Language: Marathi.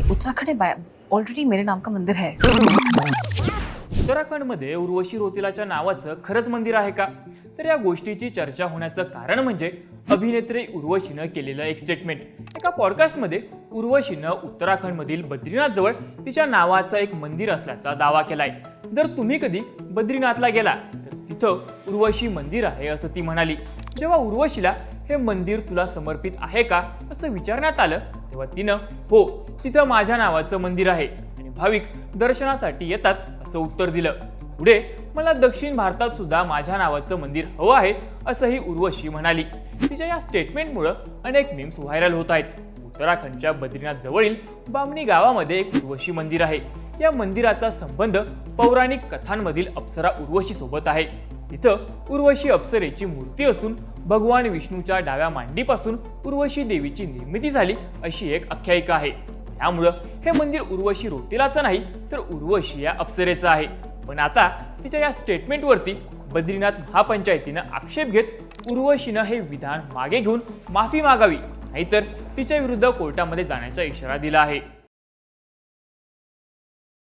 उत्तराखंड में ऑलरेडी मेरे नाम का मंदिर है। उत्तराखंडमध्ये उर्वशी रौतेलाच्या नावाचं खरंच मंदिर आहे का? तर या गोष्टीची चर्चा होण्याचं कारण म्हणजे अभिनेत्री उर्वशीनं केलेलं एक स्टेटमेंट। एका पॉडकास्टमध्ये उर्वशीनं उत्तराखंडमधील बद्रीनाथ जवळ तिच्या नावाचं एक मंदिर असल्याचा दावा केलाय। जर तुम्ही कधी बद्रीनाथला गेला तर तिथं उर्वशी मंदिर आहे असं ती म्हणाली। जेव्हा उर्वशीला हे मंदिर तुला समर्पित आहे का असं विचारण्यात आलं तेव्हा तिनं हो, तिथं माझ्या नावाचं मंदिर आहे आणि भाविक दर्शनासाठी येतात असं उत्तर दिलं। पुढे मला दक्षिण भारतात सुद्धा माझ्या नावाचं मंदिर हवं आहे असंही उर्वशी म्हणाली। तिच्या या स्टेटमेंटमुळे अनेक मीम्स व्हायरल होत आहेत। उत्तराखंडच्या बद्रीनाथ जवळील बामणी गावामध्ये एक उर्वशी मंदिर आहे। या मंदिराचा संबंध पौराणिक कथांमधील अप्सरा उर्वशी सोबत आहे। इथं उर्वशी अप्सरेची मूर्ती असून भगवान विष्णूच्या डाव्या मांडीपासून उर्वशी देवीची निर्मिती झाली अशी एक आख्यायिका आहे। त्यामुळं हे मंदिर उर्वशी रौतेलाचं नाही तर उर्वशी या अप्सरेचं आहे। पण आता तिच्या या स्टेटमेंटवरती बद्रीनाथ महापंचायतीनं आक्षेप घेत उर्वशीनं हे विधान मागे घेऊन माफी मागावी, नाहीतर तिच्या विरुद्ध कोर्टामध्ये जाण्याचा इशारा दिला आहे।